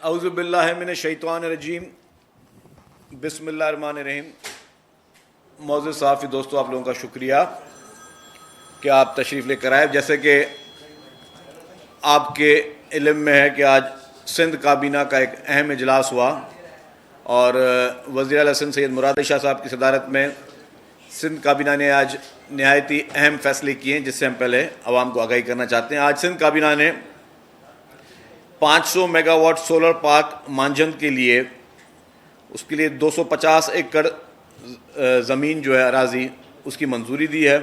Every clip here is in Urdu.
اعوذ باللہ من الشیطان الرجیم بسم اللہ الرحمن الرحیم۔ معزز صحافی دوستو، آپ لوگوں کا شکریہ کہ آپ تشریف لے کر آئے۔ جیسے کہ آپ کے علم میں ہے کہ آج سندھ کابینہ کا ایک اہم اجلاس ہوا اور وزیر اعلیٰ سندھ سید مراد علی شاہ صاحب کی صدارت میں سندھ کابینہ نے آج نہایتی اہم فیصلے کیے ہیں، جس سے ہم پہلے عوام کو آگاہی کرنا چاہتے ہیں۔ آج سندھ کابینہ نے 500 mega what solar park Manjhand کے لیے، اس کے لیے 250 ایکڑ زمین جو ہے اراضی، اس کی منظوری دی ہے۔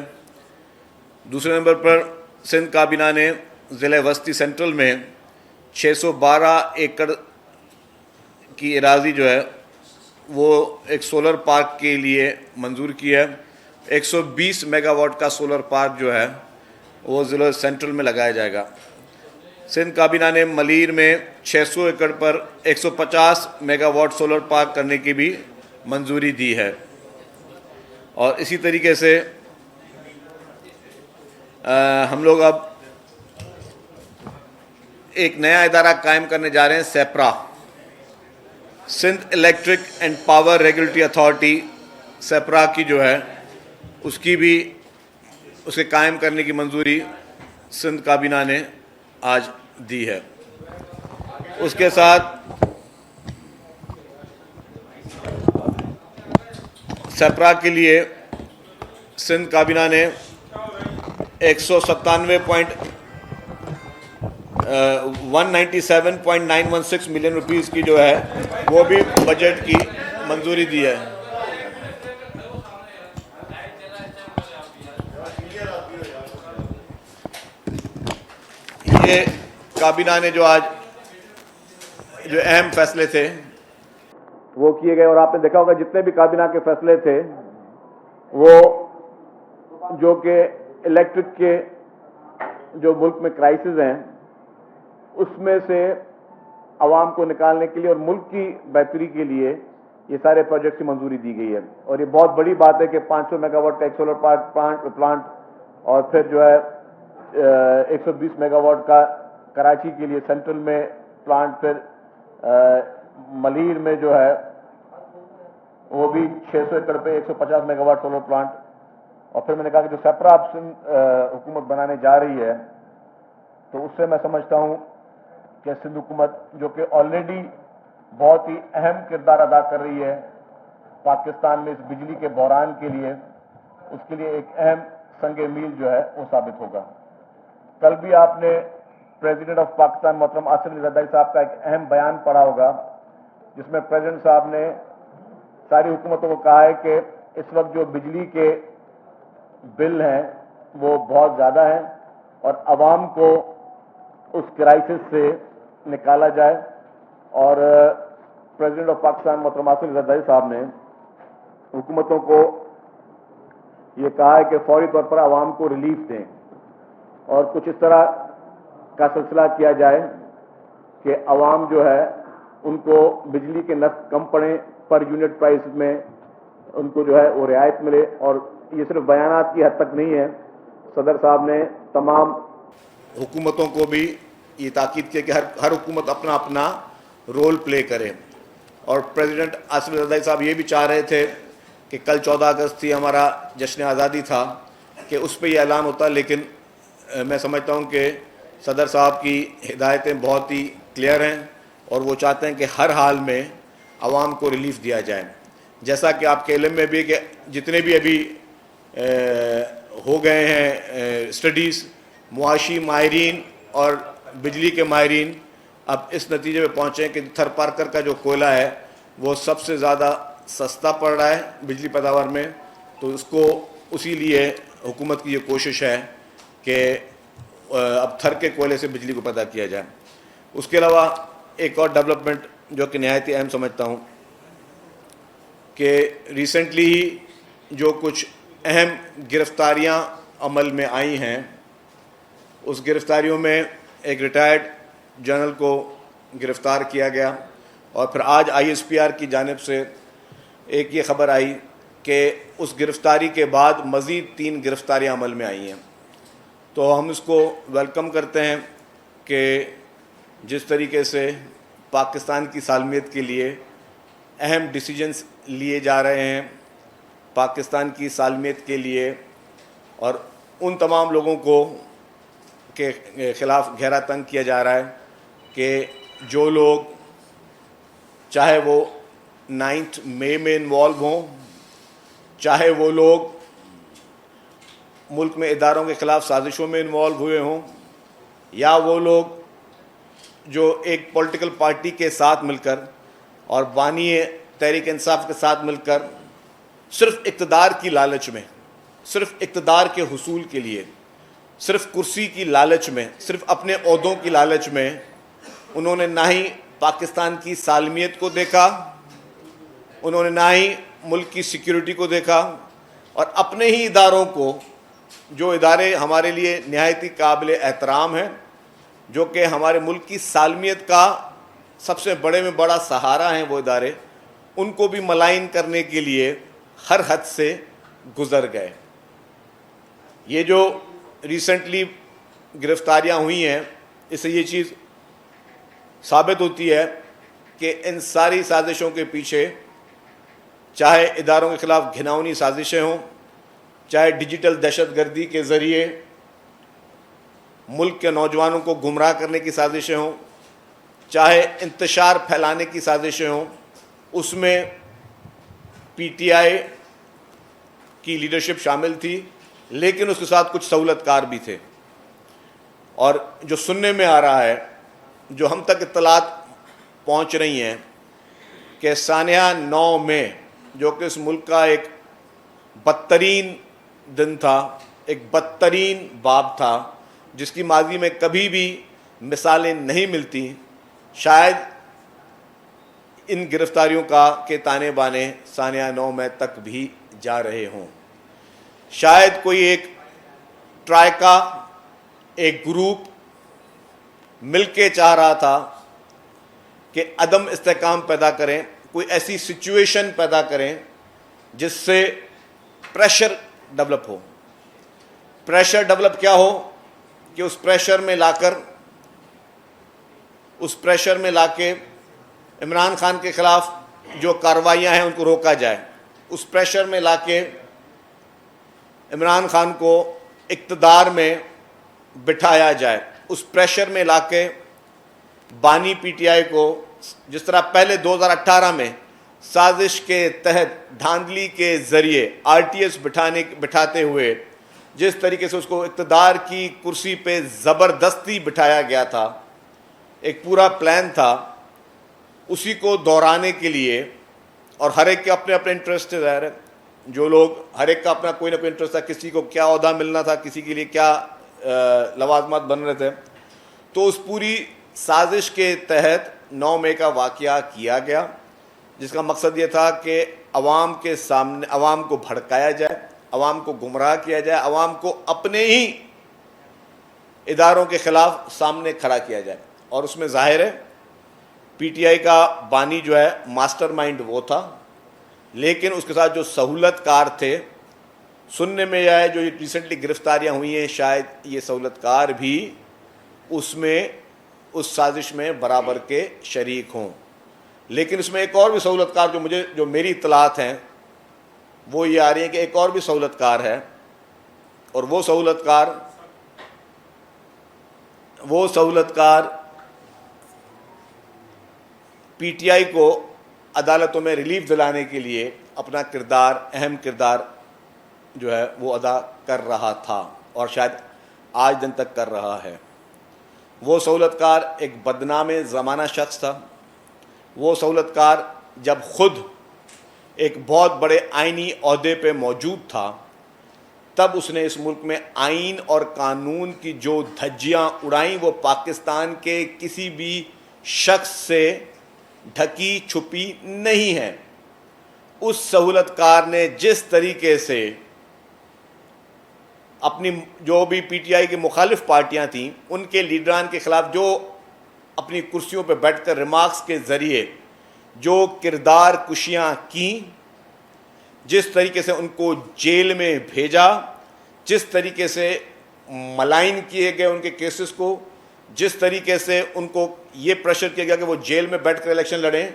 دوسرے نمبر پر سندھ کابینہ نے ضلع وسطی سینٹرل میں 612 ایکڑ کی اراضی جو ہے وہ ایک سولر پارک کے لیے منظور کی ہے۔ 120 میگا واٹ کا سولر پارک جو ہے وہ ضلع سینٹرل میں لگایا جائے گا۔ سندھ کابینہ نے ملیر میں 600 ایکڑ پر 150 میگا واٹ سولر پارک کرنے کی بھی منظوری دی ہے۔ اور اسی طریقے سے ہم لوگ اب ایک نیا ادارہ قائم کرنے جا رہے ہیں، SEPRA, Sindh electric and power regulatory authority. SEPRA کی جو ہے اس کی بھی اسے قائم کرنے کی منظوری سندھ کابینہ نے آج دی ہے۔ اس کے ساتھ سیپرا کے لیے سندھ کابینہ نے 197.916 ملین روپیز کی جو ہے وہ بھی بجٹ کی منظوری دی ہے۔ یہ کابینہ نے جو آج جو اہم فیصلے تھے وہ کیے گئے، اور آپ نے دیکھا ہوگا جتنے بھی کابینہ کے فیصلے تھے وہ جو کہ الیکٹرک کے جو ملک میں کرائسس ہیں اس میں سے عوام کو نکالنے کے لیے اور ملک کی بہتری کے لیے یہ سارے پروجیکٹس کی منظوری دی گئی ہے۔ اور یہ بہت بڑی بات ہے کہ 500 میگا واٹ کا ایک سولر پلانٹ اور پھر جو ہے 120 میگا واٹ کا کراچی کے لیے سینٹرل میں پلانٹ، پھر ملیر میں جو ہے وہ بھی 600 ایکڑ پہ 150 میگا واٹ سولر پلانٹ۔ اور پھر میں نے کہا کہ جو سیپرا حکومت بنانے جا رہی ہے تو اس سے میں سمجھتا ہوں کہ سندھ حکومت جو کہ آلریڈی بہت ہی اہم کردار ادا کر رہی ہے پاکستان میں اس بجلی کے بحران کے لیے، اس کے لیے ایک اہم سنگ میل جو ہے وہ ثابت ہوگا۔ کل بھی آپ نے پریزیڈنٹ آف پاکستان محترم آصف علی زرداری صاحب کا ایک اہم بیان پڑھا ہوگا، جس میں پریزیڈنٹ صاحب نے ساری حکومتوں کو کہا ہے کہ اس وقت جو بجلی کے بل ہیں وہ بہت زیادہ ہیں اور عوام کو اس کرائسس سے نکالا جائے۔ اور پریزیڈنٹ آف پاکستان محترم آصف علی زرداری صاحب نے حکومتوں کو یہ کہا ہے کہ فوری طور پر عوام کو ریلیف دیں اور کچھ اس طرح کا سلسلہ کیا جائے کہ عوام جو ہے ان کو بجلی کے نرخ کم پڑیں، پر یونٹ پرائس میں ان کو جو ہے وہ رعایت ملے۔ اور یہ صرف بیانات کی حد تک نہیں ہے، صدر صاحب نے تمام حکومتوں کو بھی یہ تاکید کیا کہ ہر حکومت اپنا اپنا رول پلے کرے۔ اور پریزیڈنٹ آصف علی زرداری صاحب یہ بھی چاہ رہے تھے کہ کل 14 اگست تھی، ہمارا جشن آزادی تھا، کہ اس پہ یہ اعلان ہوتا، لیکن میں سمجھتا ہوں کہ صدر صاحب کی ہدایتیں بہت ہی کلیئر ہیں اور وہ چاہتے ہیں کہ ہر حال میں عوام کو ریلیف دیا جائے۔ جیسا کہ آپ کے علم میں بھی کہ جتنے بھی ابھی ہو گئے ہیں اسٹڈیز، معاشی ماہرین اور بجلی کے ماہرین اب اس نتیجے پہ پہنچے ہیں کہ تھر پارکر کا جو کوئلہ ہے وہ سب سے زیادہ سستا پڑ رہا ہے بجلی پیداوار میں، تو اس کو اسی لیے حکومت کی یہ کوشش ہے کہ اب تھر کے کوئلے سے بجلی کو پیدا کیا جائے۔ اس کے علاوہ ایک اور ڈیولپمنٹ جو کہ نہایت اہم سمجھتا ہوں کہ ریسنٹلی ہی جو کچھ اہم گرفتاریاں عمل میں آئی ہیں، اس گرفتاریوں میں ایک ریٹائرڈ جنرل کو گرفتار کیا گیا، اور پھر آج ISPR کی جانب سے ایک یہ خبر آئی کہ اس گرفتاری کے بعد مزید 3 گرفتاریاں عمل میں آئی ہیں۔ تو ہم اس کو ویلکم کرتے ہیں کہ جس طریقے سے پاکستان کی سالمیت کے لیے اہم ڈیسیجنز لیے جا رہے ہیں، پاکستان کی سالمیت کے لیے، اور ان تمام لوگوں کو کے خلاف گہرا تنگ کیا جا رہا ہے کہ جو لوگ چاہے وہ 9 مئی میں انوالو ہوں، چاہے وہ لوگ ملک میں اداروں کے خلاف سازشوں میں انوالو ہوئے ہوں، یا وہ لوگ جو ایک پولیٹیکل پارٹی کے ساتھ مل کر اور بانی تحریک انصاف کے ساتھ مل کر صرف اقتدار کی لالچ میں، صرف اقتدار کے حصول کے لیے، صرف کرسی کی لالچ میں، صرف اپنے عہدوں کی لالچ میں انہوں نے نہ ہی پاکستان کی سالمیت کو دیکھا، انہوں نے نہ ہی ملک کی سیکیورٹی کو دیکھا، اور اپنے ہی اداروں کو، جو ادارے ہمارے لیے نہایت ہی قابل احترام ہیں، جو کہ ہمارے ملک کی سالمیت کا سب سے بڑے میں بڑا سہارا ہیں، وہ ادارے، ان کو بھی ملائن کرنے کے لیے ہر حد سے گزر گئے۔ یہ جو ریسنٹلی گرفتاریاں ہوئی ہیں، اس سے یہ چیز ثابت ہوتی ہے کہ ان ساری سازشوں کے پیچھے چاہے اداروں کے خلاف گھناؤنی سازشیں ہوں، چاہے ڈیجیٹل دہشت گردی کے ذریعے ملک کے نوجوانوں کو گمراہ کرنے کی سازشیں ہوں، چاہے انتشار پھیلانے کی سازشیں ہوں، اس میں پی ٹی آئی کی لیڈرشپ شامل تھی، لیکن اس کے ساتھ کچھ سہولت کار بھی تھے۔ اور جو سننے میں آ رہا ہے، جو ہم تک اطلاعات پہنچ رہی ہیں، کہ سانحہ 9 میں، جو کہ اس ملک کا ایک بدترین دن تھا، ایک بدترین باب تھا، جس کی ماضی میں کبھی بھی مثالیں نہیں ملتی، شاید ان گرفتاریوں کے تانے بانے سانحہ 9 میں تک بھی جا رہے ہوں۔ شاید کوئی ایک ٹرائیکا، ایک گروپ مل کے چاہ رہا تھا کہ عدم استحکام پیدا کریں، کوئی ایسی سچویشن پیدا کریں جس سے پریشر ڈیولپ ہو۔ پریشر ڈیولپ کیا ہو کہ اس پریشر میں لا کے عمران خان کے خلاف جو کارروائیاں ہیں ان کو روکا جائے، اس پریشر میں لا کے عمران خان کو اقتدار میں بٹھایا جائے، اس پریشر میں لا کے بانی پی ٹی آئی کو، جس طرح پہلے 2018 میں سازش کے تحت دھاندلی کے ذریعے آر ٹی ایس بٹھاتے ہوئے جس طریقے سے اس کو اقتدار کی کرسی پہ زبردستی بٹھایا گیا تھا، ایک پورا پلان تھا، اسی کو دہرانے کے لیے، اور ہر ایک کے اپنے اپنے انٹرسٹ ظاہر ہے، جو لوگ ہر ایک کا اپنا کوئی نہ کوئی انٹرسٹ تھا، کسی کو کیا عہدہ ملنا تھا، کسی کے لیے کیا لوازمات بن رہے تھے، تو اس پوری سازش کے تحت 9 مئی کا واقعہ کیا گیا، جس کا مقصد یہ تھا کہ عوام کے سامنے، عوام کو بھڑکایا جائے، عوام کو گمراہ کیا جائے، عوام کو اپنے ہی اداروں کے خلاف سامنے کھڑا کیا جائے۔ اور اس میں ظاہر ہے پی ٹی آئی کا بانی جو ہے ماسٹر مائنڈ وہ تھا، لیکن اس کے ساتھ جو سہولت کار تھے، سننے میں آئے جو ریسنٹلی گرفتاریاں ہوئی ہیں، شاید یہ سہولت کار بھی اس سازش میں برابر کے شریک ہوں۔ لیکن اس میں ایک اور بھی سہولت کار جو میری اطلاعات ہیں وہ یہ آ رہی ہیں کہ ایک اور بھی سہولت کار ہے، اور وہ سہولت کار پی ٹی آئی کو عدالتوں میں ریلیف دلانے کے لیے اپنا اہم کردار جو ہے وہ ادا کر رہا تھا، اور شاید آج دن تک کر رہا ہے۔ وہ سہولت کار ایک بدنام زمانہ شخص تھا۔ وہ سہولت کار جب خود ایک بہت بڑے آئینی عہدے پہ موجود تھا، تب اس نے اس ملک میں آئین اور قانون کی جو دھجیاں اڑائیں وہ پاکستان کے کسی بھی شخص سے ڈھکی چھپی نہیں ہیں۔ اس سہولت کار نے جس طریقے سے اپنی جو بھی پی ٹی آئی کی مخالف پارٹیاں تھیں ان کے لیڈران کے خلاف جو اپنی کرسیوں پہ بیٹھ کر ریمارکس کے ذریعے جو کردار کشیاں کیں، جس طریقے سے ان کو جیل میں بھیجا، جس طریقے سے ملائن کیے گئے ان کے کیسز کو، جس طریقے سے ان کو یہ پریشر کیا گیا کہ وہ جیل میں بیٹھ کر الیکشن لڑیں،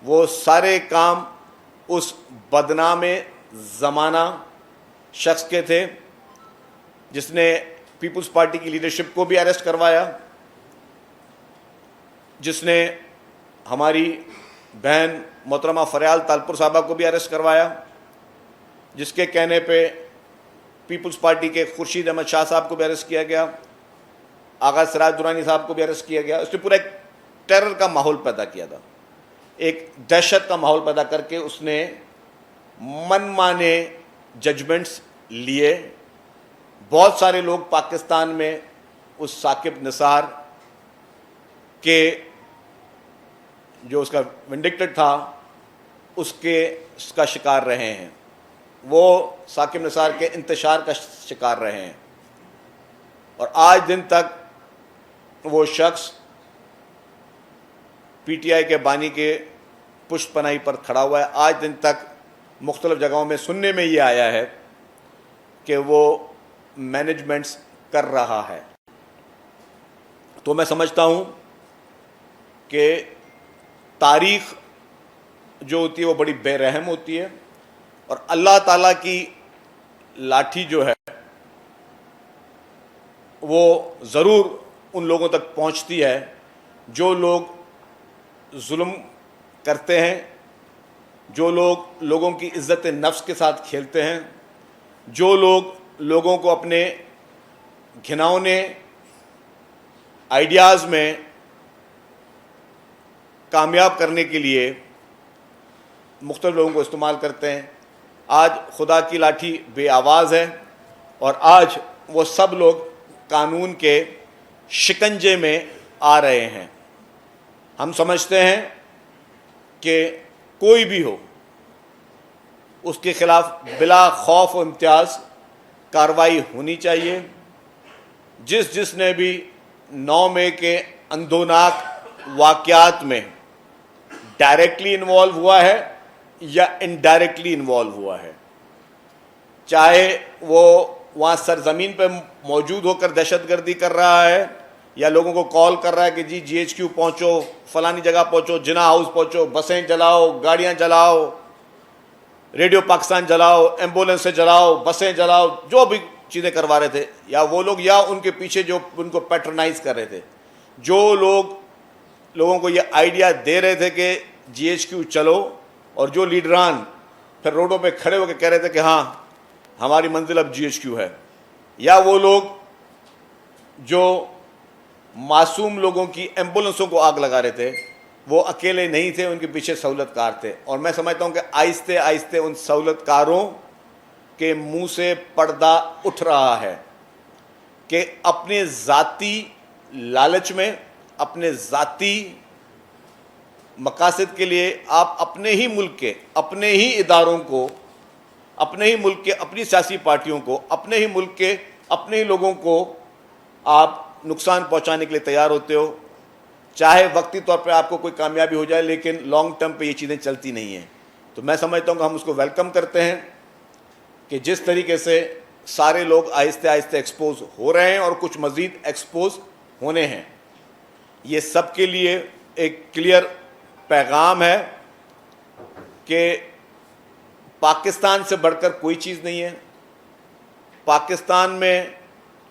وہ سارے کام اس بدنام زمانہ شخص کے تھے جس نے پیپلز پارٹی کی لیڈرشپ کو بھی اریسٹ کروایا، جس نے ہماری بہن محترمہ فریال تالپور صاحبہ کو بھی اریسٹ کروایا، جس کے کہنے پہ پیپلز پارٹی کے خورشید احمد شاہ صاحب کو بھی اریسٹ کیا گیا، آغا سراج درانی صاحب کو بھی اریسٹ کیا گیا۔ اس نے پورا ایک ٹیرر کا ماحول پیدا کیا تھا، ایک دہشت کا ماحول پیدا کر کے اس نے من مانے ججمنٹس لیے۔ بہت سارے لوگ پاکستان میں اس ثاقب نثار کے جو اس کا ونڈکٹڈ تھا اس کا شکار رہے ہیں، وہ ثاقب نثار کے انتشار کا شکار رہے ہیں، اور آج دن تک وہ شخص پی ٹی آئی کے بانی کے پشت پناہی پر کھڑا ہوا ہے۔ آج دن تک مختلف جگہوں میں سننے میں یہ آیا ہے کہ وہ مینجمنٹس کر رہا ہے۔ تو میں سمجھتا ہوں کہ تاریخ جو ہوتی ہے وہ بڑی بے رحم ہوتی ہے، اور اللہ تعالیٰ کی لاٹھی جو ہے وہ ضرور ان لوگوں تک پہنچتی ہے جو لوگ ظلم کرتے ہیں، جو لوگ لوگوں کی عزت نفس کے ساتھ کھیلتے ہیں، جو لوگ لوگوں کو اپنے گھناؤنے آئیڈیاز میں کامیاب کرنے کے لیے مختلف لوگوں کو استعمال کرتے ہیں۔ آج خدا کی لاٹھی بے آواز ہے، اور آج وہ سب لوگ قانون کے شکنجے میں آ رہے ہیں۔ ہم سمجھتے ہیں کہ کوئی بھی ہو اس کے خلاف بلا خوف و امتیاز کارروائی ہونی چاہیے۔ جس نے بھی 9 مئی کے اندھوناک واقعات میں ڈائریکٹلی انوالو ہوا ہے یا انڈائریکٹلی انوالو ہوا ہے، چاہے وہ وہاں سرزمین پہ موجود ہو کر دہشت گردی کر رہا ہے یا لوگوں کو کال کر رہا ہے کہ جی ایچ کیو پہنچو، فلانی جگہ پہنچو، جناح ہاؤس پہنچو، بسیں جلاؤ، گاڑیاں جلاؤ، ریڈیو پاکستان جلاؤ، ایمبولینس سے جلاؤ، بسیں جلاؤ، جو بھی چیزیں کروا رہے تھے، یا وہ لوگ یا ان کے پیچھے جو ان کو پیٹرنائز کر رہے تھے، جو لوگوں کو یہ آئیڈیا دے رہے تھے کہ جی ایچ کیو چلو، اور جو لیڈران پھر روڈوں پہ کھڑے ہو کے کہہ رہے تھے کہ ہاں ہماری منزل اب جی ایچ کیو ہے، یا وہ لوگ جو معصوم لوگوں کی ایمبولینسوں کو آگ لگا رہے تھے، وہ اکیلے نہیں تھے، ان کے پیچھے سہولت کار تھے۔ اور میں سمجھتا ہوں کہ آہستہ آہستہ ان سہولت کاروں کے منہ سے پردہ اٹھ رہا ہے کہ اپنے ذاتی لالچ میں، اپنے ذاتی مقاصد کے لیے آپ اپنے ہی ملک کے، اپنے ہی اداروں کو، اپنے ہی ملک کے اپنی سیاسی پارٹیوں کو، اپنے ہی ملک کے اپنے ہی لوگوں کو آپ نقصان پہنچانے کے لیے تیار ہوتے ہو، چاہے وقتی طور پہ آپ کو کوئی کامیابی ہو جائے، لیکن لانگ ٹرم پہ یہ چیزیں چلتی نہیں ہیں۔ تو میں سمجھتا ہوں کہ ہم اس کو ویلکم کرتے ہیں کہ جس طریقے سے سارے لوگ آہستہ آہستہ ایکسپوز ہو رہے ہیں اور کچھ مزید ایکسپوز ہونے ہیں۔ یہ سب کے لیے ایک کلیئر پیغام ہے کہ پاکستان سے بڑھ کر کوئی چیز نہیں ہے، پاکستان میں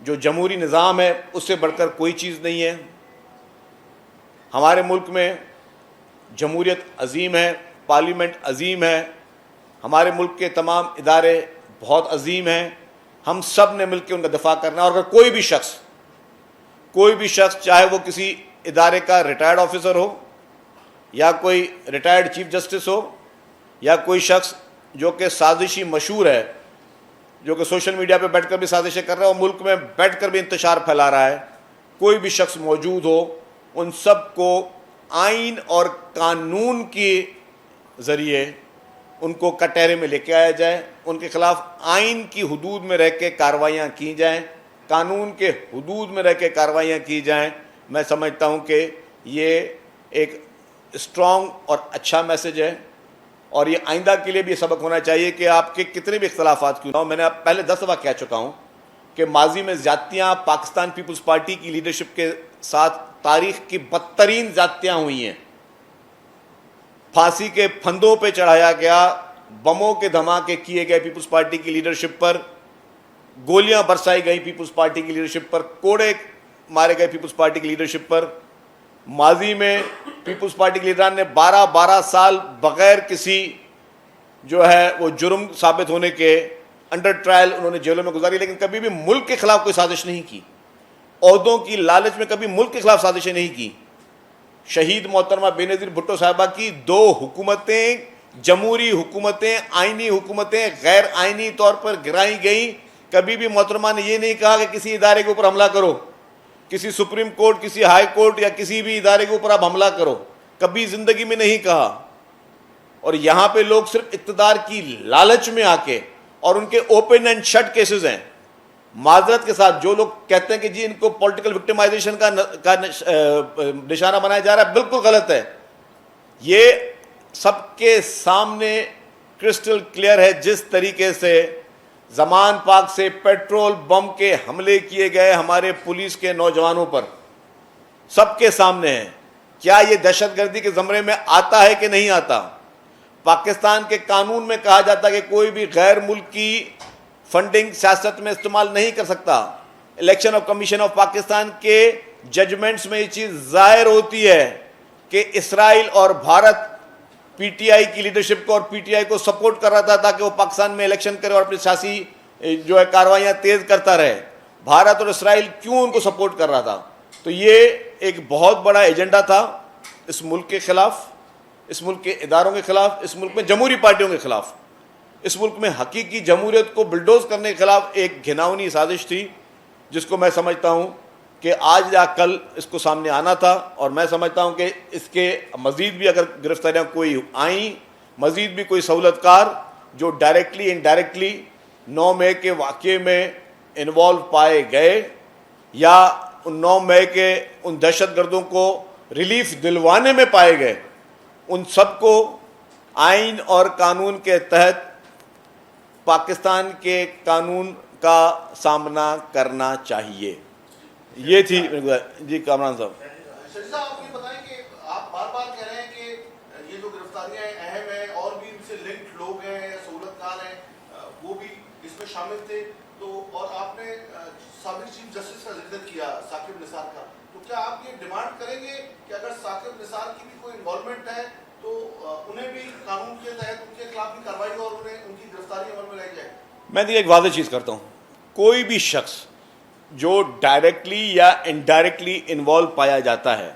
جو جمہوری نظام ہے اس سے بڑھ کر کوئی چیز نہیں ہے۔ ہمارے ملک میں جمہوریت عظیم ہے، پارلیمنٹ عظیم ہے، ہمارے ملک کے تمام ادارے بہت عظیم ہیں، ہم سب نے مل کے ان کا دفاع کرنا ہے۔ اور اگر کوئی بھی شخص چاہے وہ کسی ادارے کا ریٹائرڈ آفیسر ہو، یا کوئی ریٹائرڈ چیف جسٹس ہو، یا کوئی شخص جو کہ سازشی مشہور ہے، جو کہ سوشل میڈیا پہ بیٹھ کر بھی سازشیں کر رہا ہے اور ملک میں بیٹھ کر بھی انتشار پھیلا رہا ہے، کوئی بھی شخص موجود ہو، ان سب کو آئین اور قانون کے ذریعے ان کو کٹہرے میں لے کے آیا جائے، ان کے خلاف آئین کی حدود میں رہ کے کارروائیاں کی جائیں، قانون کے حدود میں رہ کے کارروائیاں کی جائیں۔ میں سمجھتا ہوں کہ یہ ایک اسٹرانگ اور اچھا میسج ہے، اور یہ آئندہ کے لیے بھی سبق ہونا چاہیے کہ آپ کے کتنے بھی اختلافات کیوں نہ ہو۔ میں نے پہلے 10 دفعہ کہہ چکا ہوں کہ ماضی میں زیادتیاں پاکستان پیپلز پارٹی کی لیڈرشپ کے ساتھ تاریخ کی بدترین زیادتیاں ہوئی ہیں. پھانسی کے پھندوں پہ چڑھایا گیا, بموں کے دھماکے کیے گئے پیپلز پارٹی کی لیڈرشپ پر, گولیاں برسائی گئی پیپلز پارٹی کی لیڈرشپ پر, کوڑے مارے گئے پیپلز پارٹی کی لیڈرشپ پر. ماضی میں پیپلز پارٹی کے لیڈران نے 12 سال بغیر کسی جو ہے وہ جرم ثابت ہونے کے انڈر ٹرائل انہوں نے جیلوں میں گزاری, لیکن کبھی بھی ملک کے خلاف کوئی سازش نہیں کی. عہدوں کی لالچ میں کبھی ملک کے خلاف سازشیں نہیں کی. شہید محترمہ بے نظیر بھٹو صاحبہ کی 2 حکومتیں, جمہوری حکومتیں, آئینی حکومتیں غیر آئینی طور پر گرائی گئیں. کبھی بھی محترمہ نے یہ نہیں کہا کہ کسی ادارے کے اوپر حملہ کرو, کسی سپریم کورٹ, کسی ہائی کورٹ یا کسی بھی ادارے کے اوپر آپ حملہ کرو, کبھی زندگی میں نہیں کہا. اور یہاں پہ لوگ صرف اقتدار کی لالچ میں آ کے, اور ان کے اوپن اینڈ شٹ کیسز ہیں, معذرت کے ساتھ جو لوگ کہتے ہیں کہ جی ان کو پولیٹیکل وکٹمائزیشن کا نشانہ بنایا جا رہا ہے, بالکل غلط ہے. یہ سب کے سامنے کرسٹل کلیئر ہے جس طریقے سے زمان پاک سے پیٹرول بم کے حملے کیے گئے ہمارے پولیس کے نوجوانوں پر, سب کے سامنے ہے. کیا یہ دہشت گردی کے زمرے میں آتا ہے کہ نہیں آتا؟ پاکستان کے قانون میں کہا جاتا ہے کہ کوئی بھی غیر ملکی فنڈنگ سیاست میں استعمال نہیں کر سکتا. Election of commission of Pakistan کے ججمنٹس میں یہ چیز ظاہر ہوتی ہے کہ اسرائیل اور بھارت پی ٹی آئی کی لیڈرشپ کو اور پی ٹی آئی کو سپورٹ کر رہا تھا تاکہ وہ پاکستان میں الیکشن کرے اور اپنی سیاسی جو ہے کارروائیاں تیز کرتا رہے. بھارت اور اسرائیل کیوں ان کو سپورٹ کر رہا تھا؟ تو یہ ایک بہت بڑا ایجنڈا تھا اس ملک کے خلاف, اس ملک کے اداروں کے خلاف, اس ملک میں جمہوری پارٹیوں کے خلاف, اس ملک میں حقیقی جمہوریت کو بلڈوز کرنے کے خلاف ایک گھناؤنی سازش تھی, جس کو میں سمجھتا ہوں کہ آج یا کل اس کو سامنے آنا تھا. اور میں سمجھتا ہوں کہ اس کے مزید بھی اگر گرفتاریاں کوئی آئیں, مزید بھی کوئی سہولت کار جو ڈائریکٹلی انڈائریکٹلی 9 مئی کے واقعے میں انوالو پائے گئے یا ان 9 مئی کے ان دہشت گردوں کو ریلیف دلوانے میں پائے گئے, ان سب کو آئین اور قانون کے تحت پاکستان کے قانون کا سامنا کرنا چاہیے. یہ تھی جی کامران صاحب. شریف صاحب آپ یہ بتائیں کہ آپ بار بار کہہ رہے ہیں کہ یہ جو گرفتاریاں اہم ہیں اور بھی ان سے لنکڈ لوگ ہیں, سہولت کار ہیں, وہ بھی اس میں شامل تھے. تو اور آپ نے سابق چیف جسٹس کا ذکر کیا ثاقب نثار کا, تو کیا آپ یہ ڈیمانڈ کریں گے کہ اگر ثاقب نثار کی بھی کوئی انوالومنٹ ہے تو انہیں بھی قانون کے تحت ان کے خلاف بھی کارروائی اور انہیں ان کی گرفتاری عمل میں لائی جائے؟ میں دیکھ ایک واضح چیز کرتا ہوں, کوئی بھی شخص جو ڈائریکٹلی یا انڈائریکٹلی انوالو پایا جاتا ہے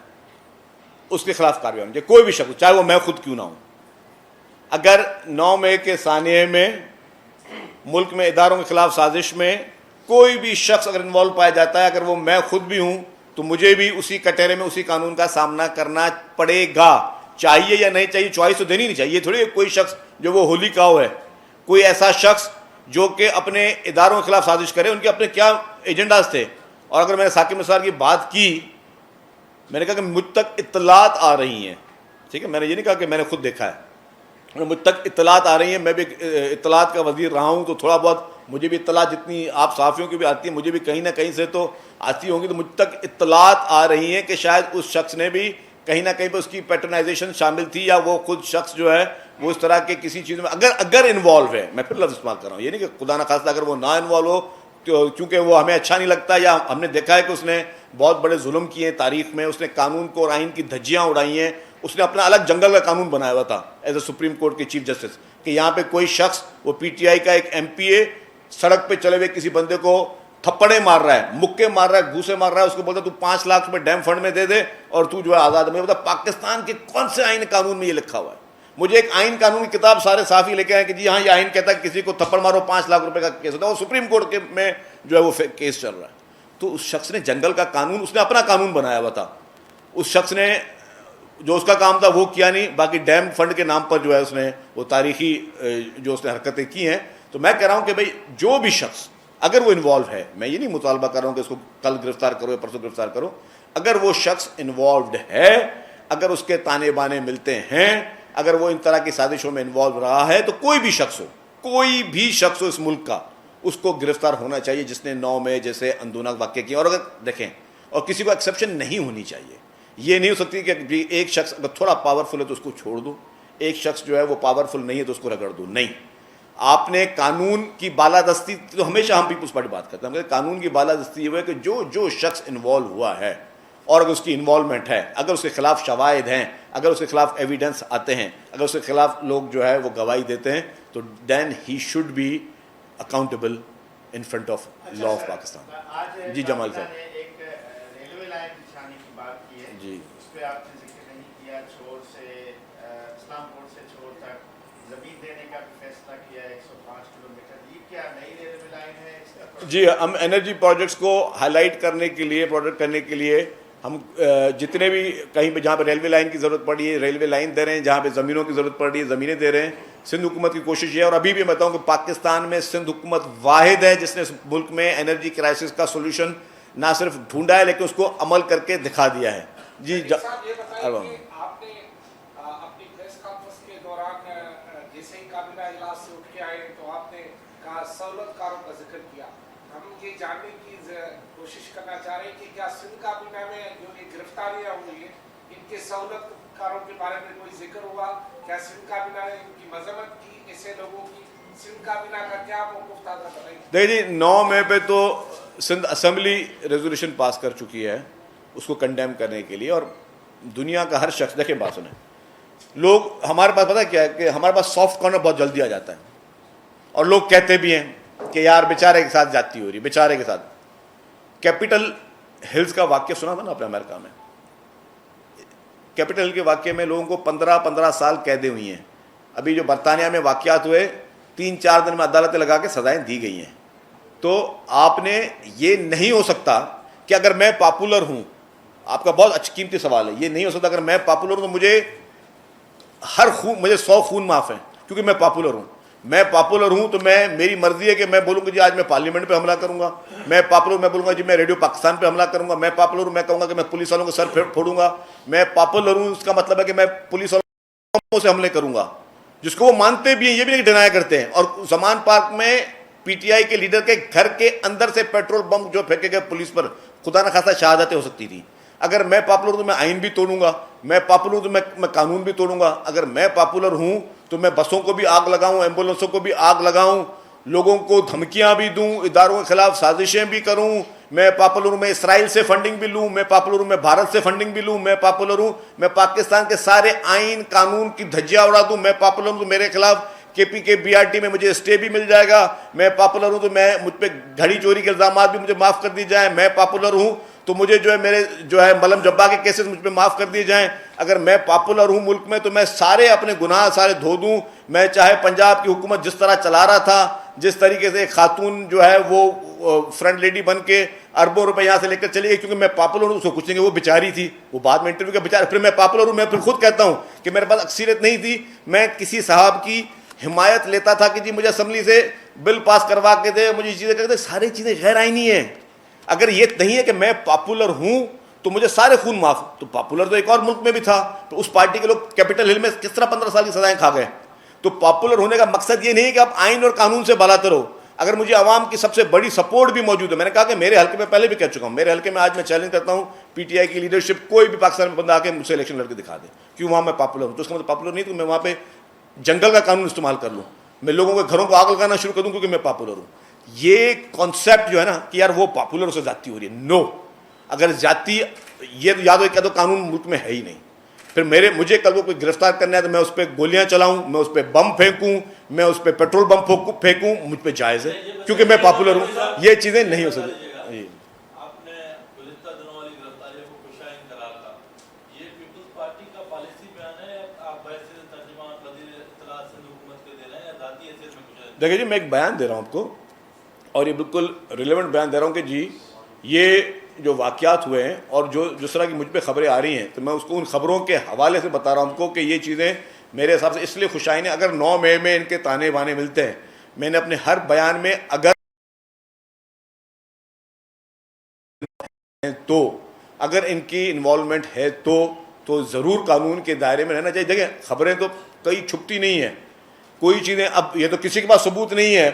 اس کے خلاف کارروائی ہونی چاہیے. کوئی بھی شخص, چاہے وہ میں خود کیوں نہ ہوں. اگر 9 مئی کے سانحے میں ملک میں اداروں کے خلاف سازش میں کوئی بھی شخص اگر انوالو پایا جاتا ہے, اگر وہ میں خود بھی ہوں, تو مجھے بھی اسی کٹہرے میں اسی قانون کا سامنا کرنا پڑے گا. چاہیے یا نہیں چاہیے, چوائس تو دینی نہیں چاہیے. یہ تھوڑی کوئی شخص جو وہ ہولی کاؤ ہے, کوئی ایسا شخص جو کہ اپنے اداروں کے خلاف سازش کرے, ان کے اپنے کیا ایجنڈاز تھے. اور اگر میں نے ثاقب نثار کی بات کی, میں نے کہا کہ مجھ تک اطلاعات آ رہی ہیں, ٹھیک ہے, میں نے یہ نہیں کہا کہ میں نے خود دیکھا ہے, مجھ تک اطلاعات آ رہی ہیں. میں بھی اطلاعات کا وزیر رہا ہوں, تو تھوڑا بہت مجھے بھی اطلاعات جتنی آپ صحافیوں کی بھی آتی ہیں مجھے بھی کہیں نہ کہیں سے تو آتی ہوں گی. تو مجھ تک اطلاعات آ رہی ہیں کہ شاید اس شخص نے بھی کہیں نہ کہیں پہ اس کی پیٹرنائزیشن شامل تھی, یا وہ خود شخص جو ہے وہ اس طرح کے کسی چیز میں اگر انوالو ہے, میں پھر لفظ استعمال کر رہا ہوں, یہ نہیں کہ خدا نہ خواستہ اگر وہ نہ انوالو ہو کیونکہ وہ ہمیں اچھا نہیں لگتا, یا ہم نے دیکھا ہے کہ اس نے بہت بڑے ظلم کیے ہیں تاریخ میں, اس نے قانون کو اور آئین کی دھجیاں اڑائی ہیں, اس نے اپنا الگ جنگل کا قانون بنایا ہوا تھا ایز اے سپریم کورٹ کے چیف جسٹس, کہ یہاں پہ کوئی شخص, وہ پی ٹی آئی کا ایک ایم پی اے, سڑک پہ چلے ہوئے کسی بندے کو تھپڑے مار رہا ہے, مکے مار رہا ہے, گھوسے مار رہا ہے, اس کو بولتا ہے تو 5 لاکھ روپے ڈیم فنڈ میں دے دے اور تو جو ہے آزاد. میں بتا پاکستان کے کون سے آئین قانون میں یہ لکھا ہوا ہے؟ مجھے ایک آئین قانون کی کتاب سارے صحافی لے کے آئے کہ جی ہاں یہ آئین کہتا ہے کہ کسی کو تھپڑ مارو 5 لاکھ روپے کا کیس ہوتا ہے, اور سپریم کورٹ کے میں جو ہے وہ کیس چل رہا ہے. تو اس شخص نے جنگل کا قانون, اس نے اپنا قانون بنایا ہوا تھا, اس شخص نے جو اس کا کام تھا وہ کیا نہیں, باقی ڈیم فنڈ کے نام پر جو ہے اس نے وہ تاریخی جو اس نے حرکتیں کی ہیں. تو میں کہہ رہا ہوں کہ بھائی جو بھی شخص اگر وہ انوالو ہے, میں یہ نہیں مطالبہ کر رہا ہوں کہ اس کو کل گرفتار کرو یا پرسوں گرفتار کرو, اگر وہ شخص انوالوڈ ہے, اگر اس کے تانے بانے ملتے ہیں, اگر وہ ان طرح کی سازشوں میں انوالو رہا ہے, تو کوئی بھی شخص ہو اس ملک کا, اس کو گرفتار ہونا چاہیے جس نے 9 میں جیسے اندونا واقع کیا. اور اگر دیکھیں اور کسی کو ایکسیپشن نہیں ہونی چاہیے, یہ نہیں ہو سکتی کہ ایک شخص اگر تھوڑا پاورفل ہے تو اس کو چھوڑ دو, ایک شخص جو ہے وہ پاورفل نہیں ہے تو اس کو رگڑ دو. نہیں, آپ نے قانون کی بالادستی, تو ہمیشہ ہم پیپلز پارٹی بات کرتے ہیں, ہم قانون کی بالادستی یہ ہے کہ جو شخص انوالو ہوا ہے اور اگر اس کی انوالومنٹ ہے, اگر اس کے خلاف شواہد ہیں, اگر اس کے خلاف ایویڈنس آتے ہیں, اگر اس کے خلاف لوگ جو ہے وہ گواہی دیتے ہیں, تو then he should be accountable in front of law of Pakistan. جی جمال صاحب. ایک ریلوے لائن بچھانے کی بات کی ہے, جی اس پہ آپ نے ذکر نہیں کیا. چھوڑ سے اسلام پور سے چھوڑ تک زمین دینے کا بھی فیصلہ کیا 105 کلومیٹر. یہ کیا نئی ریلوے لائن ہے اس کا؟ جی, ہم انرجی پروجیکٹس کو ہائی لائٹ کرنے کے لیے, پروجیکٹ کرنے کے لیے ہم جتنے بھی کہیں پہ جہاں پہ ریلوے لائن کی ضرورت پڑی ہے ریلوے لائن دے رہے ہیں, جہاں پہ زمینوں کی ضرورت پڑ رہی ہے زمینیں دے رہے ہیں. سندھ حکومت کی کوشش یہ ہے, اور ابھی بھی میں بتاؤں کہ پاکستان میں سندھ حکومت واحد ہے جس نے اس ملک میں انرجی کرائسس کا سولوشن نہ صرف ڈھونڈا ہے لیکن اس کو عمل کر کے دکھا دیا ہے. جی صاحب یہ بتائیں کہ آپ نے اپنی پریس کانفرنس کے دوران جیسے ہی کابینہ اجلاس سے اٹھ کے آئے تو آپ نے کہا سہولت کاروں کا ذکر کیا. ہم یہ جاننے کی کوشش کرنا چاہ رہے ہیں کہ کیا سندھ کابینہ میں جو یہ گرفتاریاں ہوئی ہیں ان کے سہولت کاروں کے بارے میں کوئی ذکر ہوا؟ کیا سندھ کابینہ نے ان کی مذمت کی, ایسے لوگوں کی؟ سندھ کابینہ کا کیا موقف تھا بتائیے. دیکھیے جی, 9 مئی پہ تو سندھ اسمبلی ریزولوشن پاس کر چکی ہے اس کو کنڈیم کرنے کے لیے, اور دنیا کا ہر شخص, دیکھیں بات سنیں, لوگ ہمارے پاس پتہ کیا ہے کہ ہمارے پاس سافٹ کارنر بہت جلدی آ جاتا ہے, اور لوگ کہتے بھی ہیں کہ یار بیچارے کے ساتھ جاتی ہو رہی, بیچارے کے ساتھ. کیپٹل ہلز کا واقعہ سنا تھا نا آپ نے امریکہ میں, کیپٹل ہل کے واقعے میں لوگوں کو 15 سال قیدیں ہوئی ہیں. ابھی جو برطانیہ میں واقعات ہوئے 3-4 دن میں عدالتیں لگا کے سزائیں دی گئی ہیں. تو آپ نے, یہ نہیں ہو سکتا کہ اگر میں پاپولر ہوں, آپ کا بہت اچھا قیمتی سوال ہے, یہ نہیں ہو سکتا اگر میں پاپولر ہوں تو مجھے مجھے 100 خون معاف ہیں کیونکہ میں پاپولر ہوں. میں پاپولر ہوں تو میری مرضی ہے کہ میں بولوں کہ جی آج میں پارلیمنٹ پہ حملہ کروں گا, میں پاپولر, میں بولوں گا جی میں ریڈیو پاکستان پہ حملہ کروں گا, میں پاپولر ہوں, میں کہوں گا کہ میں پولیس والوں کو سر پھوڑوں گا, میں پاپولر ہوں اس کا مطلب ہے کہ میں پولیس والوں سے حملے کروں گا, جس کو وہ مانتے بھی ہیں, یہ بھی نہیں ڈینائی کرتے ہیں. اور زمان پارک میں پی ٹی آئی کے لیڈر کے گھر کے اندر سے پیٹرول بم جو پھینکے گئے پولیس پر, خدا نہ خواستہ شہادتیں ہو سکتی تھیں. اگر میں پاپولر ہوں تو میں آئین بھی توڑوں گا, میں پاپولر ہوں تو میں قانون بھی توڑوں گا. اگر میں پاپولر ہوں تو میں بسوں کو بھی آگ لگاؤں, ایمبولینسوں کو بھی آگ لگاؤں, لوگوں کو دھمکیاں بھی دوں, اداروں کے خلاف سازشیں بھی کروں. میں پاپولر ہوں, میں اسرائیل سے فنڈنگ بھی لوں, میں پاپولر ہوں, میں بھارت سے فنڈنگ بھی لوں, میں پاپولر ہوں, میں پاکستان کے سارے آئین قانون کی دھجیاں اڑا دوں, میں پاپولر ہوں تو میرے خلاف کے بی آر ٹی میں مجھے اسٹے بھی مل جائے گا. میں پاپولر ہوں تو مجھ پہ گھڑی چوری کے الزامات بھی مجھے معاف کر دی جائیں. میں پاپولر ہوں تو مجھے میرے ملم جبا کے کیسز مجھ پہ معاف کر دیے جائیں. اگر میں پاپولر ہوں ملک میں تو میں سارے اپنے گناہ سارے دھو دوں. میں چاہے پنجاب کی حکومت جس طرح چلا رہا تھا, جس طریقے سے ایک خاتون وہ فرنٹ لیڈی بن کے اربوں روپے یہاں سے لے کر چلی گئی کیونکہ میں پاپولر ہوں, اس کو کچھ نہیں, وہ بیچاری تھی, وہ بعد میں انٹرویو کا بیچارہ. پھر میں پاپولر ہوں, میں پھر خود کہتا ہوں کہ میرے پاس اکثریت نہیں تھی, میں کسی صاحب کی حمایت لیتا تھا کہ جی مجھے اسمبلی سے بل پاس کروا کے دے, مجھے چیزیں کر دے. ساری چیزیں غیر آئینی ہیں. اگر یہ نہیں ہے کہ میں پاپولر ہوں تو مجھے سارے خون معاف, تو پاپولر تو ایک اور ملک میں بھی تھا, تو اس پارٹی کے لوگ کیپٹل ہل میں کس طرح 15 سال کی سزائیں کھا گئے. تو پاپولر ہونے کا مقصد یہ نہیں ہے کہ آپ آئین اور قانون سے بالاتر ہو. اگر مجھے عوام کی سب سے بڑی سپورٹ بھی موجود ہے, میں نے کہا کہ میرے حلقے میں پہلے بھی کہہ چکا ہوں, میرے حلقے میں آج میں چیلنج کرتا ہوں پی ٹی آئی کی لیڈرشپ, کوئی بھی پاکستان میں بندہ آ کے مجھ سے الیکشن لڑ کے دکھا دے کیوں وہاں میں پاپولر ہوں. تو اس کا مطلب پاپولر نہیں تو میں وہاں پہ جنگل کا قانون استعمال کر لوں, میں لوگوں کے گھروں کو آگ لگانا شروع کر دوں کیونکہ میں پاپولر ہوں. یہ کانسیپٹ جو ہے نا کہ یار وہ پاپولر سے زیادتی ہو رہی ہے, نو. اگر زیادتی یہ یاد ہو کہ تو قانون ملک میں ہے ہی نہیں. پھر مجھے کل کو کوئی گرفتار کرنا ہے تو میں اس پہ گولیاں چلاؤں, میں اس پہ بم پھینکوں, میں اس پہ پیٹرول بم پھینکوں, مجھ پہ جائز ہے کیونکہ میں پاپولر ہوں. یہ چیزیں نہیں ہو سکتی. آپ نے گزشتہ دنوں والی گرفتاریوں کو خوشائن قرار تھا, یہ پیپلز پارٹی کا پالیسی بیان ہے یا آپ بحثیت ترجمان وزیر اطلاعات سندھ حکومت کے دے رہے ہیں یا ذاتی حیثیت میں کچھ؟ دیکھیں جی, میں ایک بیان دے رہا ہوں آپ کو, اور یہ بالکل ریلیونٹ بیان دے رہا ہوں کہ جی یہ جو واقعات ہوئے ہیں اور جس طرح کی مجھ پہ خبریں آ رہی ہیں تو میں اس کو ان خبروں کے حوالے سے بتا رہا ہوں آپ کو کہ یہ چیزیں میرے حساب سے اس لیے خوشائن ہیں. اگر 9 مئی میں ان کے تانے بانے ملتے ہیں, میں نے اپنے ہر بیان میں اگر ان کی انوالومنٹ ہے تو ضرور قانون کے دائرے میں رہنا چاہیے. دیکھیں خبریں تو کئی چھپتی نہیں ہیں, کوئی چیزیں اب یہ تو کسی کے پاس ثبوت نہیں ہے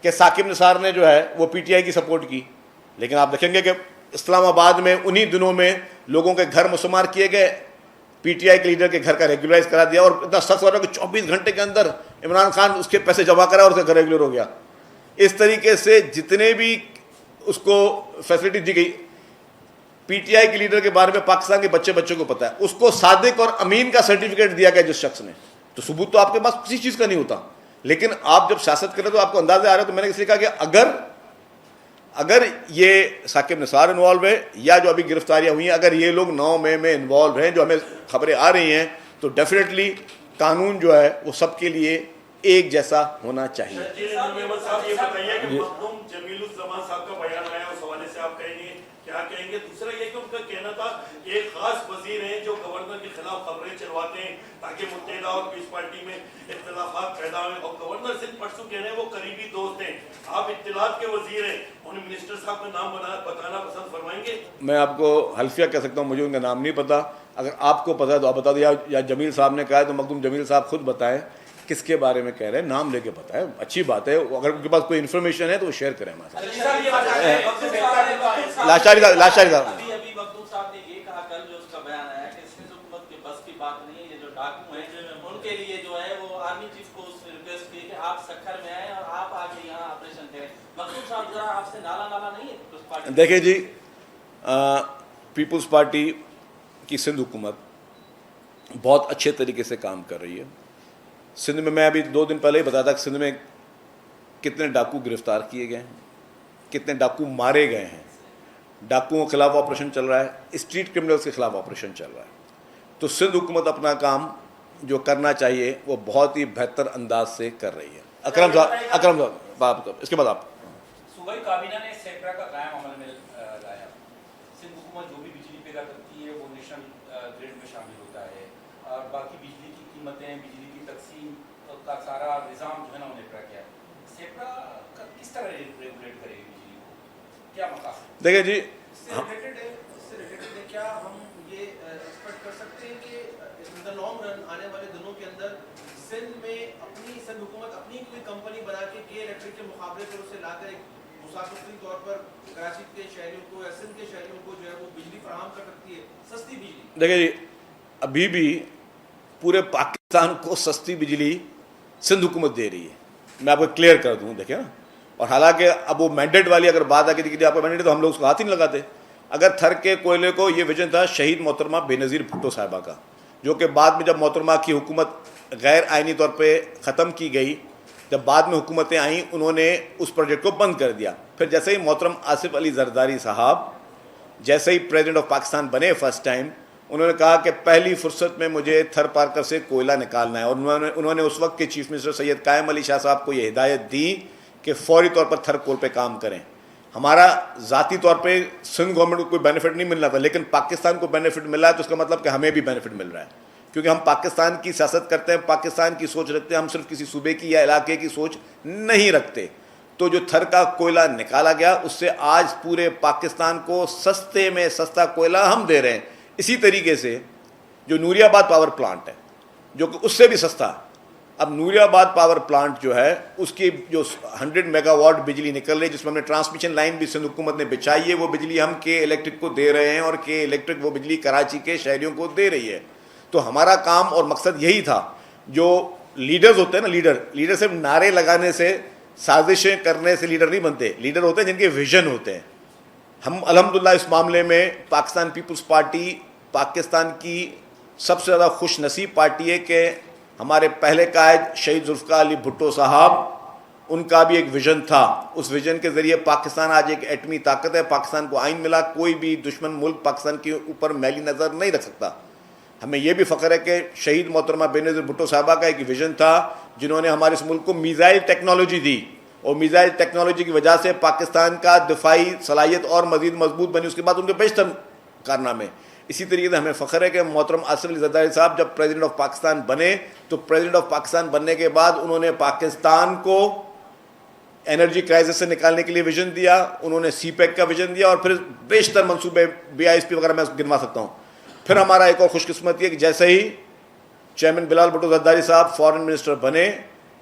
کہ ثاقب نثار نے جو ہے وہ پی ٹی آئی کی سپورٹ کی، لیکن آپ دیکھیں گے کہ اسلام آباد میں انہی دنوں میں لوگوں کے گھر مسمار کیے گئے، پی ٹی آئی کے لیڈر کے گھر کا ریگولرائز کرا دیا، اور اتنا سخت ہو رہا کہ 24 گھنٹے کے اندر عمران خان اس کے پیسے جمع کرا اور اس کا گھر ریگولر ہو گیا۔ اس طریقے سے جتنے بھی اس کو فیسلٹی دی گئی، پی ٹی آئی کے لیڈر کے بارے میں پاکستان کے بچوں کو پتا ہے، اس کو صادق اور امین کا سرٹیفکیٹ دیا گیا جس شخص نے، تو ثبوت تو آپ کے پاس کسی چیز کا نہیں ہوتا، لیکن آپ جب سیاست کریں تو آپ کو اندازہ آ رہا ہے۔ تو میں نے اس لیے کہا کہ اگر یہ ثاقب نثار انوالو ہے یا جو ابھی گرفتاریاں ہوئی ہیں، اگر یہ لوگ 9 مئی میں انوالو ہیں جو ہمیں خبریں آ رہی ہیں، تو ڈیفینیٹلی قانون جو ہے وہ سب کے لیے ایک جیسا ہونا چاہیے۔ صاحب یہ بتائیے کہ مخدوم جمیل الزمان صاحب کا بیان آیا، اس حوالے سے آپ کہیں گے کیا کہیں گے؟ دوسرا یہ کہ ان کا کہنا تھا کہ ایک خاص وزیر ہیں جو گورنر کے خلاف خبریں چلواتے ہیں تاکہ متحدہ اور پیس پارٹی میں اختلافات پیدا ہوئے، اور گورنر سندھ پرسوں کہہ رہے ہیں وہ قریبی دوست ہیں، آپ اطلاعات کے وزیر ہیں، انہیں منسٹر صاحب کا نام بتانا پسند فرمائیں گے؟ میں آپ کو حلفیہ کہہ سکتا ہوں، مجھے ان کا نام نہیں پتا، اگر آپ کو پتا ہے تو آپ بتا دیں، یا جمیل صاحب نے کہا ہے تو مخدوم جمیل صاحب خود بتائیں کس کے بارے میں کہہ رہے ہیں، نام لے کے بتائیں، اچھی بات ہے، اگر ان کے پاس کوئی انفارمیشن ہے تو وہ شیئر کریں ہمارے ساتھ۔ لاشاری صاحب ابھی مخدوم صاحب نے یہ کہا کل جو اس کا بیان آیا کہ سندھ حکومت کے بس کی بات نہیں ہے، یہ جو ڈاکو ہیں ان کے لیے جو ہے وہ آرمی چیف کو ریکویسٹ کی کہ آپ سکھر میں آئیں اور آپ آگے یہاں آپریشن کریں۔ مخدوم صاحب ذرا آپ سے نالا نہیں ہے؟ دیکھیں جی، پیپلز پارٹی کی سندھ حکومت بہت اچھے طریقے سے کام کر رہی ہے۔ سندھ میں ابھی 2 دن پہلے ہی بتایا تھا کہ سندھ میں کتنے ڈاکو گرفتار کیے گئے ہیں، کتنے ڈاکو مارے گئے ہیں، ڈاکوؤں کے خلاف آپریشن چل رہا ہے، اسٹریٹ کرمنلز کے خلاف آپریشن چل رہا ہے۔ تو سندھ حکومت اپنا کام جو کرنا چاہیے وہ بہت ہی بہتر انداز سے کر رہی ہے۔ اکرم صاحب اس کے بعد آپ۔ صوبائی کابینہ نے سیپرا کا قیام عمل میں لایا، سندھ حکومت جو بھی بجلی پیدا کرتی ہے وہ نیشنل گریڈ میں شامل ہوتا ہے، اور باقی بجلی کی قیمتیں، بجلی کی تقسیم کا سارا نظام جو ہے نا انہیں طے کیا ہے۔ سیپرا کا کس طرح ریگولیٹ کرے گی بجلی کو، کیا مقاصد؟ دیکھیں جی، اس سے ریلیٹڈ ہے کیا ہم یہ ایکسپیکٹ کر سکتے ہیں کہ ان دا لانگ رن آنے والے دنوں کے اندر سندھ میں سندھ حکومت اپنی کوئی کمپنی بنا کے کے الیکٹرک کے مقابلے پر اسے لا کر ایک مسافرتی طور پر کراچی کے شہریوں کو یا سندھ کے شہریوں کو جو ہے وہ بجلی فراہم کر سکتی ہے، سستی بجلی؟ دیکھیں جی، ابھی بھی پورے پاکستان کو سستی بجلی سندھ حکومت دے رہی ہے، میں آپ کو کلیئر کر دوں، دیکھیں نا، اور حالانکہ اب وہ مینڈیٹ والی اگر بات آ کے آپ کو مینڈیٹ تو ہم لوگ اس کو ہاتھ ہی نہیں لگاتے۔ اگر تھر کے کوئلے کو یہ ویژن تھا شہید محترمہ بے نظیر بھٹو صاحبہ کا، جو کہ بعد میں جب محترمہ کی حکومت غیر آئینی طور پہ ختم کی گئی، جب بعد میں حکومتیں آئیں انہوں نے اس پروجیکٹ کو بند کر دیا۔ پھر جیسے ہی محترم آصف علی زرداری صاحب جیسے ہی پریزیڈنٹ آف پاکستان بنے فرسٹ ٹائم، انہوں نے کہا کہ پہلی فرصت میں مجھے تھر پارکر سے کوئلہ نکالنا ہے، اور انہوں نے اس وقت کے چیف منسٹر سید قائم علی شاہ صاحب کو یہ ہدایت دی کہ فوری طور پر تھر کول پہ کام کریں۔ ہمارا ذاتی طور پہ سندھ گورنمنٹ کو کوئی بینیفٹ نہیں مل رہا تھا، لیکن پاکستان کو بینیفٹ مل رہا ہے، تو اس کا مطلب کہ ہمیں بھی بینیفٹ مل رہا ہے، کیونکہ ہم پاکستان کی سیاست کرتے ہیں، پاکستان کی سوچ رکھتے ہیں، ہم صرف کسی صوبے کی یا علاقے کی سوچ نہیں رکھتے۔ تو جو تھر کا کوئلہ نکالا گیا اس سے آج پورے پاکستان کو سستے میں سستا کوئلہ ہم دے رہے ہیں۔ اسی طریقے سے جو نوری آباد پاور پلانٹ ہے جو کہ اس سے بھی سستا ہے، اب نوری آباد پاور پلانٹ جو ہے اس کی جو 100 میگا واٹ بجلی نکل رہی ہے، جس میں ہم نے ٹرانسمیشن لائن بھی سندھ حکومت نے بچھائی ہے، وہ بجلی ہم کے الیکٹرک کو دے رہے ہیں، اور کے الیکٹرک وہ بجلی کراچی کے شہریوں کو دے رہی ہے۔ تو ہمارا کام اور مقصد یہی تھا۔ جو لیڈرز ہوتے ہیں نا، لیڈر صرف نعرے لگانے سے، سازشیں کرنے سے لیڈر نہیں بنتے، لیڈر ہوتے ہیں جن کے ویژن ہوتے ہیں۔ ہم الحمدللہ اس معاملے میں پاکستان پیپلز پارٹی پاکستان کی سب سے زیادہ خوش نصیب پارٹی ہے کہ ہمارے پہلے قائد شہید ذوالفقار علی بھٹو صاحب، ان کا بھی ایک ویژن تھا، اس ویژن کے ذریعے پاکستان آج ایک ایٹمی طاقت ہے، پاکستان کو آئین ملا، کوئی بھی دشمن ملک پاکستان کے اوپر میلی نظر نہیں رکھ سکتا۔ ہمیں یہ بھی فخر ہے کہ شہید محترمہ بے نظیر بھٹو صاحبہ کا ایک ویژن تھا، جنہوں نے ہمارے اس ملک کو میزائل ٹیکنالوجی دی، اور میزائل ٹیکنالوجی کی وجہ سے پاکستان کا دفاعی صلاحیت اور مزید مضبوط بنی، اس کے بعد ان کے بیشتر کارنامے۔ اسی طریقے سے ہمیں فخر ہے کہ محترم آصف علی زرداری صاحب جب پریزیڈنٹ آف پاکستان بنے تو پریزیڈنٹ آف پاکستان بننے کے بعد انہوں نے پاکستان کو انرجی کرائسس سے نکالنے کے لیے ویژن دیا، انہوں نے سی پیک کا ویژن دیا، اور پھر بیشتر منصوبے BISP وغیرہ میں گنوا سکتا ہوں۔ پھر ہمارا ایک اور خوش قسمتی ہے کہ جیسے ہی چیئرمین بلال بھٹو زرداری صاحب فارن منسٹر بنے،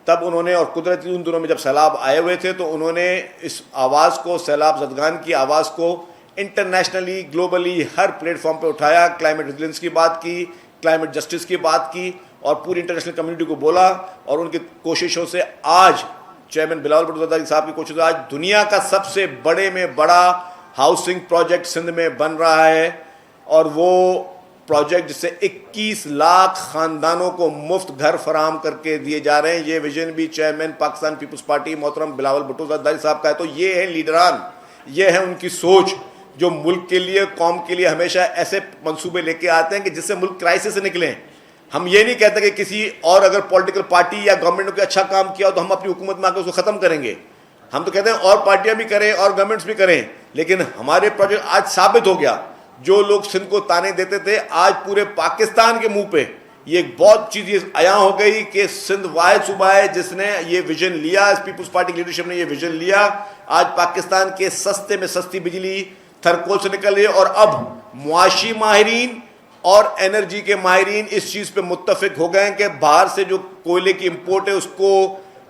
تب انہوں نے، اور قدرتی ان دنوں میں جب سیلاب آئے ہوئے تھے تو انہوں نے اس آواز کو، سیلاب زدگان کی آواز کو انٹرنیشنلی، گلوبلی ہر پلیٹ فارم پہ اٹھایا، کلائمیٹ ریزیلنس کی بات کی، کلائمیٹ جسٹس کی بات کی، اور پوری انٹرنیشنل کمیونٹی کو بولا. اور ان کی کوششوں سے آج چیئرمین بلاول بھٹو زرداری صاحب کی کوششوں سے آج دنیا کا سب سے بڑے میں بڑا ہاؤسنگ پروجیکٹ سندھ میں بن رہا ہے. اور وہ پروجیکٹ جس سے 21 لاکھ خاندانوں کو مفت گھر فراہم کر کے دیے جا رہے ہیں، یہ ویژن بھی چیئرمین پاکستان پیپلز پارٹی محترم بلاول بھٹو زرداری صاحب کا ہے. تو یہ ہے لیڈران، یہ ہے ان کی سوچ جو ملک کے لیے، قوم کے لیے ہمیشہ ایسے منصوبے لے کے آتے ہیں کہ جس سے ملک کرائسس سے نکلیں. ہم یہ نہیں کہتے کہ کسی اور اگر پولیٹیکل پارٹی یا گورنمنٹ نے کوئی اچھا کام کیا تو ہم اپنی حکومت میں آ کے اس کو ختم کریں گے. ہم تو کہتے ہیں اور پارٹیاں بھی کریں اور گورنمنٹس بھی کریں، لیکن ہمارے پروجیکٹ آج ثابت ہو گیا. جو لوگ سندھ کو تانے دیتے تھے، آج پورے پاکستان کے منہ پہ یہ ایک بہت چیز یہ عیاں ہو گئی کہ سندھ واحد صوبہ ہے جس نے یہ ویژن لیا، اس پیپلز پارٹی کی لیڈرشپ نے یہ ویژن لیا. آج پاکستان کے سستے میں سستی بجلی تھرکول سے نکل رہی ہے، اور اب معاشی ماہرین اور انرجی کے ماہرین اس چیز پہ متفق ہو گئے ہیں کہ باہر سے جو کوئلے کی امپورٹ ہے اس کو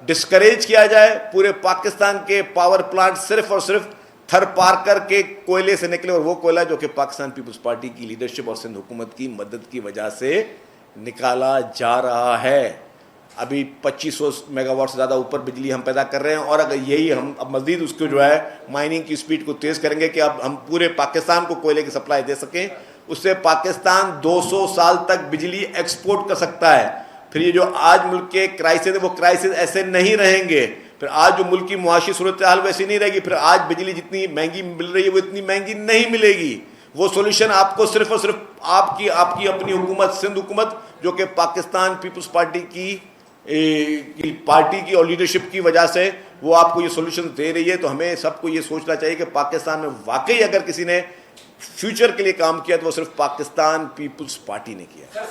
ڈسکریج کیا جائے. پورے پاکستان کے پاور پلانٹ صرف اور صرف تھر پارکر کے کوئلے سے نکلے، اور وہ کوئلہ جو کہ پاکستان پیپلز پارٹی کی لیڈرشپ اور سندھ حکومت کی مدد کی وجہ سے نکالا جا رہا ہے. ابھی 2500 میگا واٹ سے زیادہ اوپر بجلی ہم پیدا کر رہے ہیں، اور اگر یہی ہم اب مزید اس کو جو ہے مائننگ کی سپیڈ کو تیز کریں گے کہ اب ہم پورے پاکستان کو کوئلے کی سپلائی دے سکیں، اس سے پاکستان 200 سال تک بجلی ایکسپورٹ کر سکتا ہے. پھر یہ جو آج ملک کے کرائسس ہیں وہ کرائسس ایسے نہیں رہیں گے. پھر آج جو ملک کی معاشی صورتحال ویسی نہیں رہے گی. پھر آج بجلی جتنی مہنگی مل رہی ہے وہ اتنی مہنگی نہیں ملے گی. وہ سولوشن آپ کو صرف اور صرف آپ کی اپنی حکومت، سندھ حکومت جو کہ پاکستان پیپلز پارٹی کی پارٹی کی اور لیڈرشپ کی وجہ سے وہ آپ کو یہ سولوشن دے رہی ہے. تو ہمیں سب کو یہ سوچنا چاہیے کہ پاکستان میں واقعی اگر کسی نے فیوچر کے لیے کام کیا تو وہ صرف پاکستان پیپلز پارٹی نے کیا.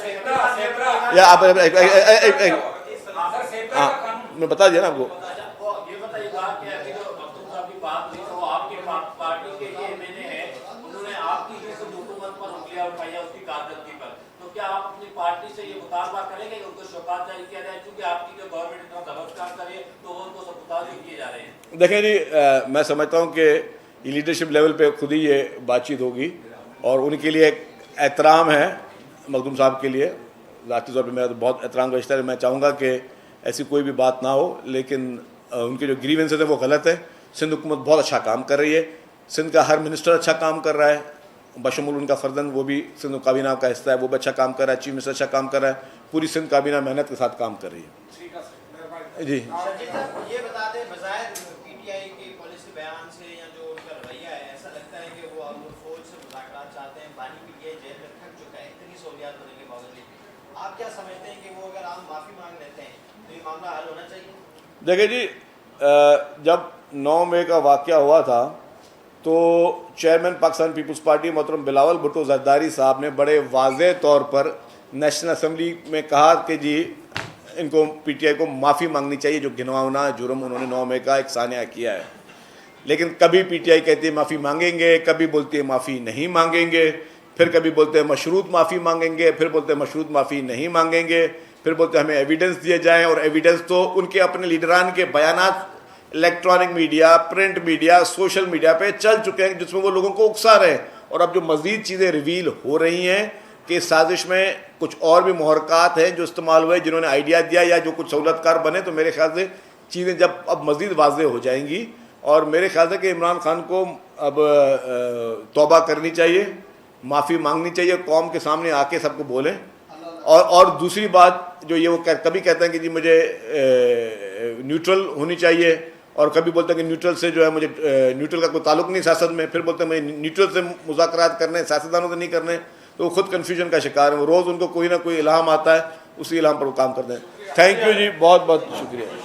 میں بتا دیا نا آپ کو. دیکھیں جی، میں سمجھتا ہوں کہ یہ لیڈرشپ لیول پہ خود ہی یہ بات چیت ہوگی، اور ان کے لیے ایک احترام ہے مخدوم صاحب کے لیے. ذاتی طور پہ میرا تو بہت احترام کا رشتہ ہے. میں چاہوں گا کہ ایسی کوئی بھی بات نہ ہو، لیکن ان کے جو گریونسز ہیں وہ غلط ہے. سندھ حکومت بہت اچھا کام کر رہی ہے. سندھ کا ہر منسٹر اچھا کام کر رہا ہے، بشمول ان کا فرزند وہ بھی سندھ کابینہ کا حصہ ہے، وہ بھی اچھا کام کر رہا ہے. چیف منسٹر اچھا کام کر رہا ہے. پوری سندھ کابینہ محنت کے ساتھ کام کر رہی ہے. جی یہ بتا دیں، بظاہر پی ٹی آئی کی پالیسی بیان سے یا جو ان کا رویہ ہے، ایسا لگتا ہے کہ وہ امر فوج سے مذاکرات چاہتے ہیں. بانی پی ٹی آئی جیل میں تھک چکا ہے اتنی سہولیات ہونے کے باوجود. آپ کیا سمجھتے ہیں کہ وہ اگر آپ معافی مانگ لیتے ہیں تو یہ معاملہ حل ہونا چاہیے؟ دیکھیں جی، جب 9 مئی کا واقعہ ہوا تھا تو چیئرمین پاکستان پیپلز پارٹی محترم بلاول بھٹو زرداری صاحب نے بڑے واضح طور پر نیشنل اسمبلی میں کہا کہ جی ان کو پی ٹی آئی کو معافی مانگنی چاہیے جو گھناؤنا جرم انہوں نے 9 مئی کا ایک سانحہ کیا ہے. لیکن کبھی پی ٹی آئی کہتی ہے معافی مانگیں گے، کبھی بولتی ہے معافی نہیں مانگیں گے، پھر کبھی بولتے ہیں مشروط معافی مانگیں گے، پھر بولتے ہیں مشروط معافی نہیں مانگیں گے، پھر بولتے ہیں ہمیں ایویڈنس دیے جائیں. اور ایویڈنس تو ان کے اپنے لیڈران کے بیانات electronic media, print media, social media پہ چل چکے ہیں جس میں وہ لوگوں کو اکسا رہے ہیں. اور اب جو مزید چیزیں ریویل ہو رہی ہیں کہ سازش میں کچھ اور بھی محرکات ہیں جو استعمال ہوئے، جنہوں نے آئیڈیا دیا یا جو کچھ سہولت کار بنے، تو میرے خیال سے چیزیں جب اب مزید واضح ہو جائیں گی. اور میرے خیال سے کہ عمران خان کو اب توبہ کرنی چاہیے، معافی مانگنی چاہیے، قوم کے سامنے آ کے سب کو بولیں. اور دوسری بات جو یہ وہ کبھی کہتے ہیں کہ جی مجھے نیوٹرل ہونی چاہیے، اور کبھی بولتے ہیں کہ نیوٹرل سے جو ہے مجھے نیوٹرل کا کوئی تعلق نہیں سیاست میں، پھر بولتے ہیں مجھے نیوٹرل سے مذاکرات کرنے، سیاستدانوں سے نہیں کرنے. تو وہ خود کنفیوژن کا شکار ہیں. وہ روز ان کو کوئی نہ کوئی الہام آتا ہے، اسی الہام پر وہ کام کرتے ہیں. تھینک یو جی، بہت بہت شکریہ.